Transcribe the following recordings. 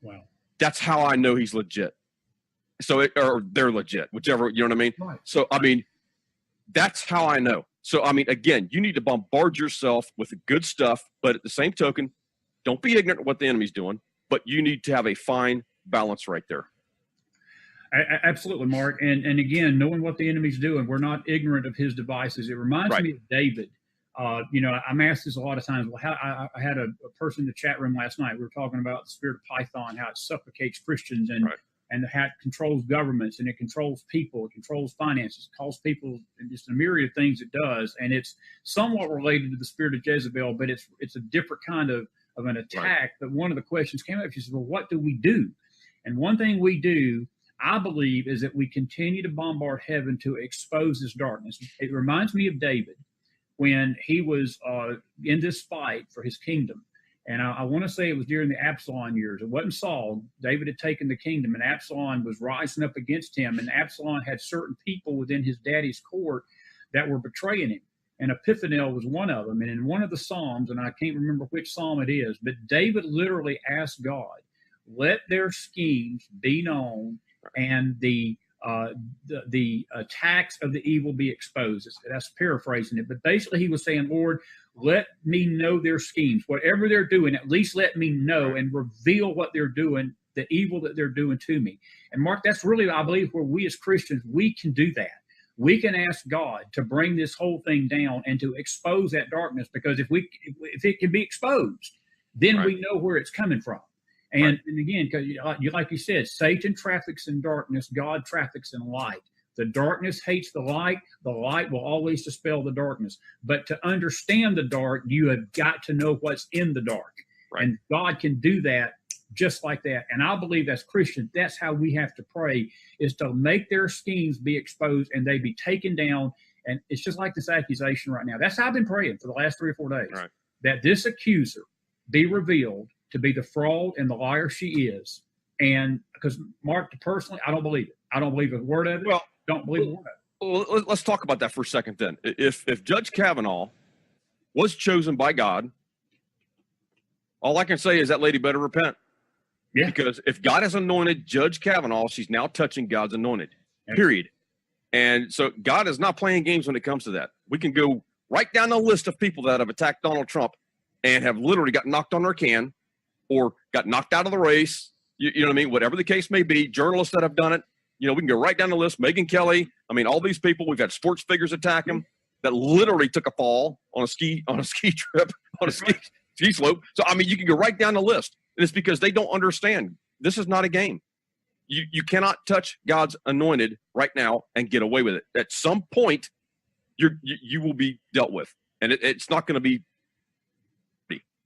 Wow. That's how I know he's legit. So or they're legit, whichever, you know what I mean? Right. So, I mean, that's how I know. So, I mean, again, you need to bombard yourself with good stuff, but at the same token, don't be ignorant of what the enemy's doing, but you need to have a fine balance right there. Absolutely, Mark. And again, knowing what the enemy's doing, we're not ignorant of his devices. It reminds me of David. I'm asked this a lot of times. Well, I had a person in the chat room last night. We were talking about the spirit of Python, how it suffocates Christians and how it controls governments and it controls people, it controls finances, it calls people, and just a myriad of things it does. And it's somewhat related to the spirit of Jezebel, but it's a different kind of an attack. Right. But one of the questions came up. She said, well, what do we do? And one thing we do, I believe, is that we continue to bombard heaven to expose this darkness. It reminds me of David when he was in this fight for his kingdom. And I want to say it was during the Absalom years. It wasn't Saul. David had taken the kingdom, and Absalom was rising up against him. And Absalom had certain people within his daddy's court that were betraying him. And Epiphanel was one of them. And in one of the Psalms, and I can't remember which Psalm it is, but David literally asked God, let their schemes be known and the attacks of the evil be exposed. That's paraphrasing it. But basically he was saying, Lord, let me know their schemes. Whatever they're doing, at least let me know and reveal what they're doing, the evil that they're doing to me. And Mark, that's really, I believe, where we as Christians, we can do that. We can ask God to bring this whole thing down and to expose that darkness, because if it can be exposed, then we know where it's coming from. And again, because like you said, Satan traffics in darkness, God traffics in light. The darkness hates the light will always dispel the darkness. But to understand the dark, you have got to know what's in the dark. Right. And God can do that just like that. And I believe as Christians, that's how we have to pray, is to make their schemes be exposed and they be taken down. And it's just like this accusation right now. That's how I've been praying for the last 3 or 4 days, that this accuser be revealed to be the fraud and the liar she is. And because, Mark, personally, I don't believe it. I don't believe a word of it. Well, don't believe a word of it. Well, let's talk about that for a second then. If Judge Kavanaugh was chosen by God, all I can say is that lady better repent. Yeah. Because if God has anointed Judge Kavanaugh, she's now touching God's anointed, period. And so God is not playing games when it comes to that. We can go right down the list of people that have attacked Donald Trump and have literally got knocked on their can or got knocked out of the race. You know what I mean? Whatever the case may be, journalists that have done it. You know, we can go right down the list. Megyn Kelly. I mean, all these people. We've had sports figures attack him that literally took a fall on a ski trip, on a ski slope. So, I mean, you can go right down the list. And it's because they don't understand. This is not a game. You cannot touch God's anointed right now and get away with it. At some point, you will be dealt with. And it's not going to be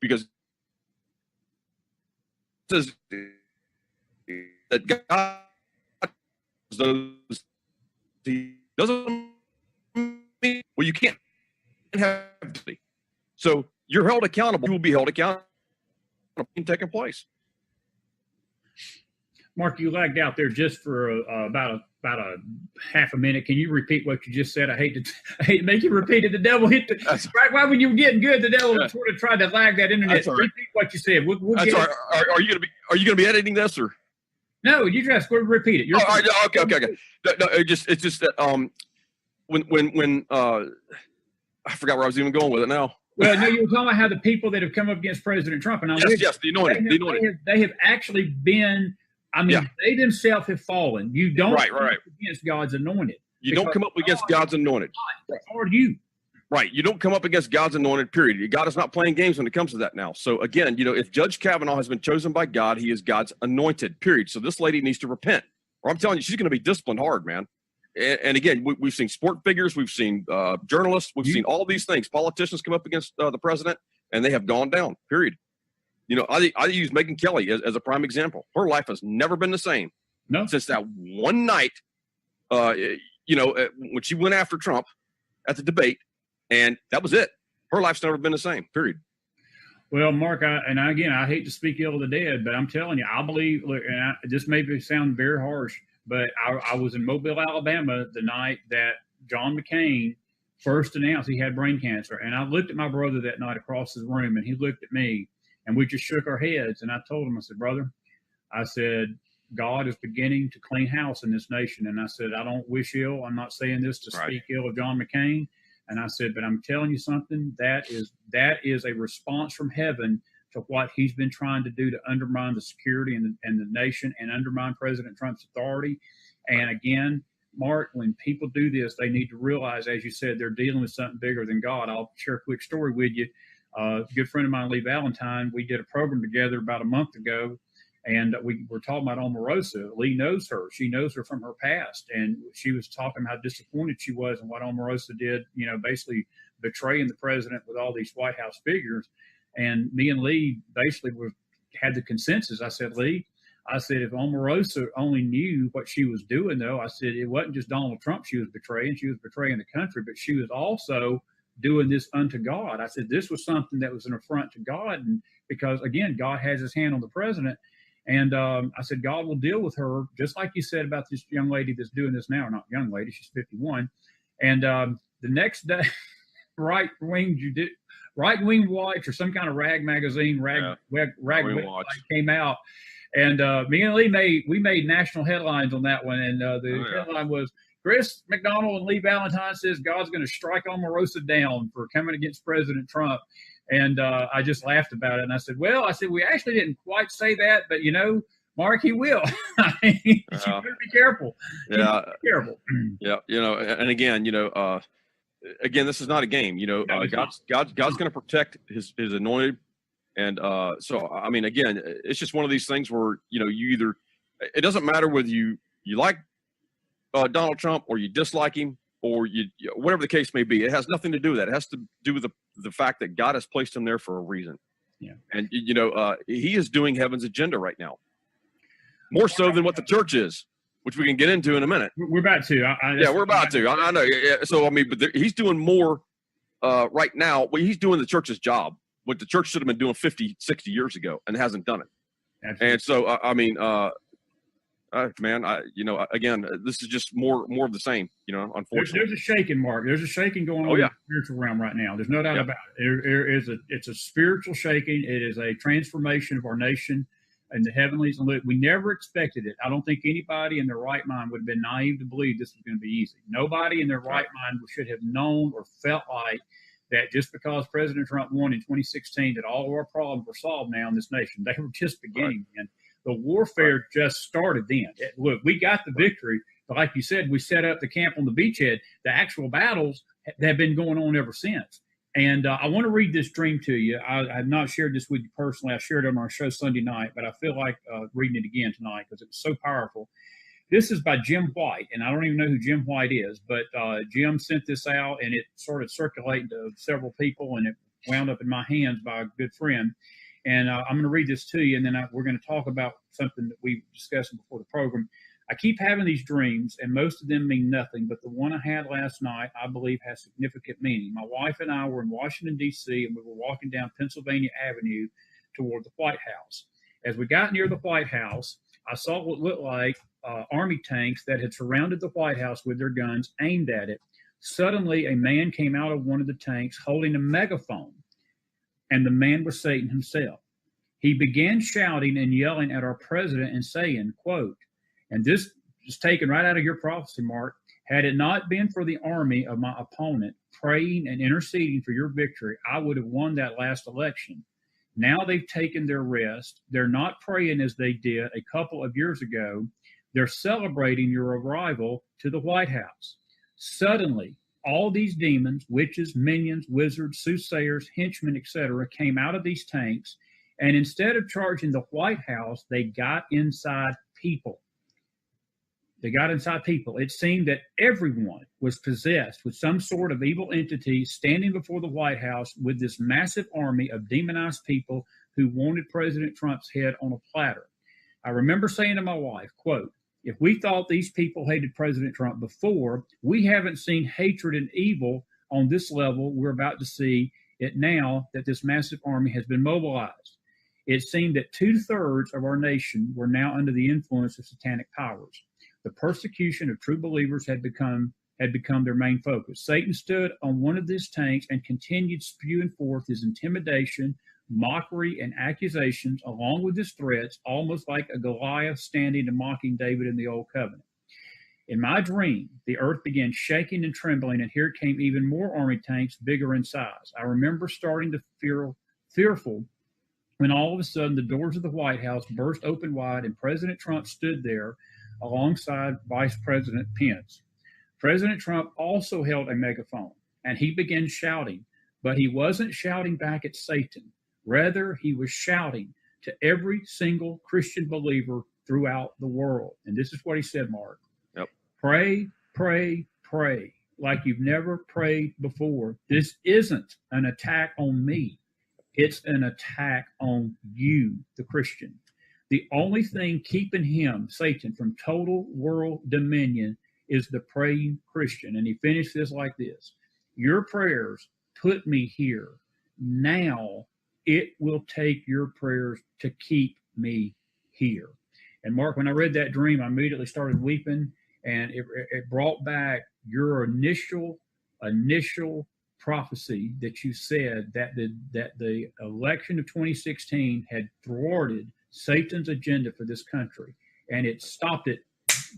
because it says that God he doesn't mean, well, you can't have to be. So you're held accountable. You will be held accountable taking place. Mark, you lagged out there just for about a half a minute. Can you repeat what you just said? I hate to make you repeat it. The devil hit right when you were getting good. The devil sort of tried to lag that internet. Repeat what you said. We'll That's all right. Are you going to be editing this or? No, you just repeat it. Okay. No, it's just that when I forgot where I was even going with it now. Well, no, you were talking about how the people that have come up against President Trump, and the anointed. They have actually been. I mean, they themselves have fallen. You don't come up against God's anointed. You don't come up against God's anointed. Or you. Right. You don't come up against God's anointed, period. God is not playing games when it comes to that now. So, again, if Judge Kavanaugh has been chosen by God, he is God's anointed, period. So this lady needs to repent. Or I'm telling you, she's going to be disciplined hard, man. And again, we've seen sport figures. We've seen journalists. We've seen all these things. Politicians come up against the president, and they have gone down, period. I use Megyn Kelly as a prime example. Her life has never been the same since that one night, when she went after Trump at the debate. And that was it. Her life's never been the same, period. Well, Mark, I hate to speak ill of the dead, but I'm telling you, I believe, this may sound very harsh, but I was in Mobile, Alabama the night that John McCain first announced he had brain cancer. And I looked at my brother that night across his room, and he looked at me, and we just shook our heads. And I told him, I said, brother, I said, God is beginning to clean house in this nation. And I said, I don't wish ill. I'm not saying this to speak ill of John McCain. And I said, but I'm telling you something, that is a response from heaven to what he's been trying to do to undermine the security and the nation and undermine President Trump's authority. And again, Mark, when people do this, they need to realize, as you said, they're dealing with something bigger than God. I'll share a quick story with you. A good friend of mine, Lee Valentine, we did a program together about a month ago, and we were talking about Omarosa. Lee knows her. She knows her from her past. And she was talking how disappointed she was in what Omarosa did, basically betraying the president with all these White House figures. And me and Lee basically had the consensus. I said, Lee, if Omarosa only knew what she was doing, though, I said it wasn't just Donald Trump she was betraying. She was betraying the country, but she was also doing this unto God. I said this was something that was an affront to God, and because, again, God has his hand on the president. And I said, God will deal with her, just like you said about this young lady that's doing this now. Not young lady, she's 51. And the next day, Right Wing Watch or some kind of rag magazine, rag watch came out. And me and Lee made national headlines on that one. And the headline was, Chris McDonald and Lee Valentine says God's going to strike Omarosa down for coming against President Trump. And I just laughed about it. And I said, we actually didn't quite say that, but, Mark, he will. You better be careful. Yeah. Be careful. Yeah. And again, this is not a game. God's going to protect his anointed. And so, I mean, again, it's just one of these things where, it doesn't matter whether you like Donald Trump or you dislike him or whatever the case may be. It has nothing to do with that. It has to do with the fact that God has placed him there for a reason. Yeah. And, he is doing heaven's agenda right now, more so than what the church is, which we can get into in a minute. We're about to. We're about to. I know. Yeah. So, I mean, but he's doing more right now. Well, he's doing the church's job, what the church should have been doing 50, 60 years ago and hasn't done it. Absolutely. And so, I mean, man, again, this is just more of the same, unfortunately. There's a shaking, Mark. There's a shaking going on in the spiritual realm right now. There's no doubt about it. It's a spiritual shaking. It is a transformation of our nation and the heavenlies. And look, we never expected it. I don't think anybody in their right mind would have been naive to believe this was going to be easy. Nobody in their right mind should have known or felt like that just because President Trump won in 2016, that all of our problems were solved now in this nation. They were just beginning. Right. And the warfare just started then. Look, we got the victory, but like you said, we set up the camp on the beachhead. The actual battles have been going on ever since. And I want to read this dream to you. I have not shared this with you personally. I shared it on our show Sunday night, but I feel like reading it again tonight because it was so powerful. This is by Jim White, and I don't even know who Jim White is, but Jim sent this out, and it started circulating to several people, and it wound up in my hands by a good friend. And I'm going to read this to you, and then we're going to talk about something that we discussed before the program. I keep having these dreams, and most of them mean nothing, but the one I had last night, I believe, has significant meaning. My wife and I were in Washington, D.C., and we were walking down Pennsylvania Avenue toward the White House. As we got near the White House, I saw what looked like Army tanks that had surrounded the White House with their guns aimed at it. Suddenly, a man came out of one of the tanks holding a megaphone, and the man was Satan himself. He began shouting and yelling at our president and saying, quote, and this is taken right out of your prophecy, Mark, had it not been for the army of my opponent praying and interceding for your victory, I would have won that last election. Now they've taken their rest. They're not praying as they did a couple of years ago. They're celebrating your arrival to the White House. Suddenly, all these demons, witches, minions, wizards, soothsayers, henchmen, etc., came out of these tanks, and instead of charging the White House, they got inside people. They got inside people. It seemed that everyone was possessed with some sort of evil entity standing before the White House with this massive army of demonized people who wanted President Trump's head on a platter. I remember saying to my wife, quote, if we thought these people hated President Trump before, we haven't seen hatred and evil on this level. We're about to see it now that this massive army has been mobilized. It seemed that 2/3 of our nation were now under the influence of satanic powers. The persecution of true believers had become their main focus. Satan stood on one of these tanks and continued spewing forth his intimidation, mockery, and accusations, along with his threats, almost like a Goliath standing and mocking David in the Old Covenant. In my dream, the earth began shaking and trembling, and here came even more army tanks, bigger in size. I remember starting to feel fearful when all of a sudden the doors of the White House burst open wide, and President Trump stood there alongside Vice President Pence. President Trump also held a megaphone, and he began shouting, but he wasn't shouting back at Satan. Rather, he was shouting to every single Christian believer throughout the world. And this is what he said, Mark. Yep. Pray, pray, pray like you've never prayed before. This isn't an attack on me. It's an attack on you, the Christian. The only thing keeping him, Satan, from total world dominion is the praying Christian. And he finished this like this: your prayers put me here. Now it will take your prayers to keep me here. And Mark, when I read that dream, I immediately started weeping, and it brought back your initial prophecy that you said that the election of 2016 had thwarted Satan's agenda for this country, and it stopped it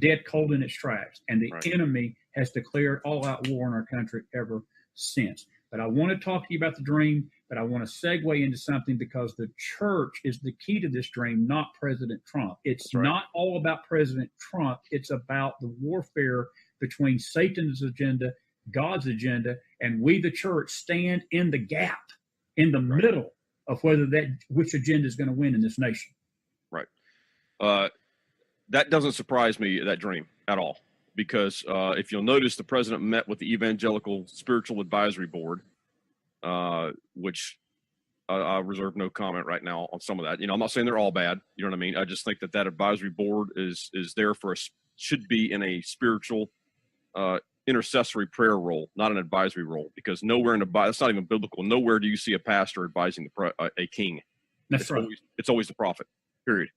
dead cold in its tracks. And the enemy has declared all-out war on our country ever since. But I want to talk to you about the dream, but I want to segue into something, because the church is the key to this dream, not President Trump. It's not all about President Trump. It's about the warfare between Satan's agenda, God's agenda, and we, the church, stand in the gap, in the middle of which agenda is going to win in this nation. Right. That doesn't surprise me, that dream, at all. Because if you'll notice, the president met with the Evangelical Spiritual Advisory Board, which I reserve no comment right now on some of that. You know, I'm not saying they're all bad. You know what I mean? I just think that advisory board is there should be in a spiritual intercessory prayer role, not an advisory role. Because nowhere in that's not even biblical. Nowhere do you see a pastor advising a king. That's right. It's always the prophet. Period.